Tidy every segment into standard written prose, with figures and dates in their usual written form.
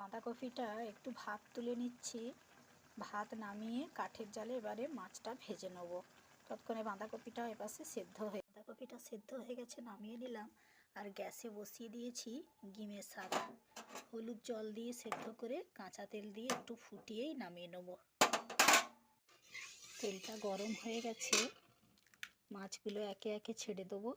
বাঁধাকপিটা একটু ভাত তুলে নিচ্ছি। ভাত নামিয়ে কাঠের জালে এবারে মাছটা ভেজে নেব। ততক্ষণে বাঁধাকপিটা এপাশে বাঁধাকপিটা সেদ্ধ হয়ে গেছে, নামিয়ে নিলাম। আর গ্যাসে বসিয়ে দিয়েছি ডিমের শাক। হলুদ জল দিয়ে সেদ্ধ করে কাঁচা তেল দিয়ে একটু ফুটিয়েই নামিয়ে নেব। তেলটা গরম হয়ে গেছে, মাছগুলো একে একে ছেড়ে দেবো।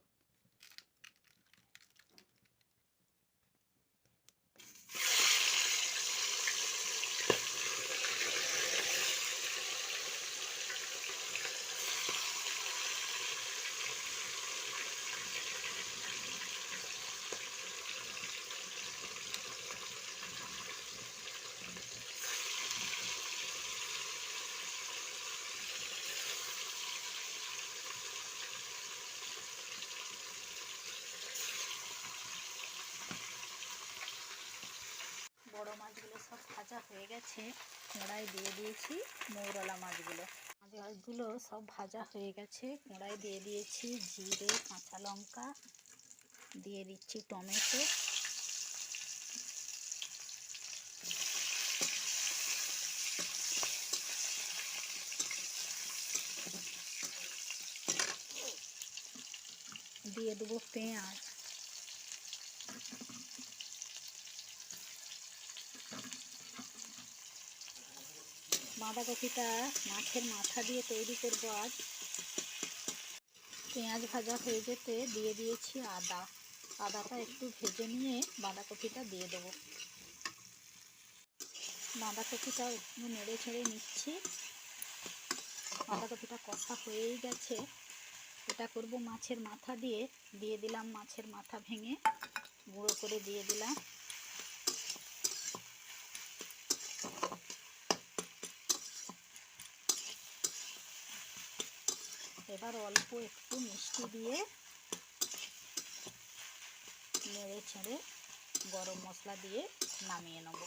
বড় মাছগুলো সব ভাজা হয়ে গেছে, কড়াই দিয়ে দিয়েছি মৌরলা মাছগুলো। মাছগুলো সব ভাজা হয়ে গেছে, কড়াই দিয়ে দিয়েছি জিরে, কাঁচা লঙ্কা, দিয়ে দিচ্ছি টমেটো, দিয়ে দেবো পেঁয়াজ, বাঁধাকপিটা মাছের মাথা দিয়ে তৈরি করব আজ। পেঁয়াজ ভাজা হয়ে যেতে দিয়ে দিয়েছি আদাটা একটু ভেজে নিয়ে বাঁধাকপিটা দিয়ে দেবো। বাঁধাকপিটা একটু নেড়ে ছেড়ে নিচ্ছি। বাঁধাকপিটা কষা হয়েই গেছে, এটা করব মাছের মাথা দিয়ে। দিয়ে দিলাম মাছের মাথা ভেঙে গুঁড়ো করে দিয়ে দিলাম। এবার অল্প একটু মিষ্টি দিয়ে নেড়ে ছেড়ে গরম মশলা দিয়ে নামিয়ে নেব।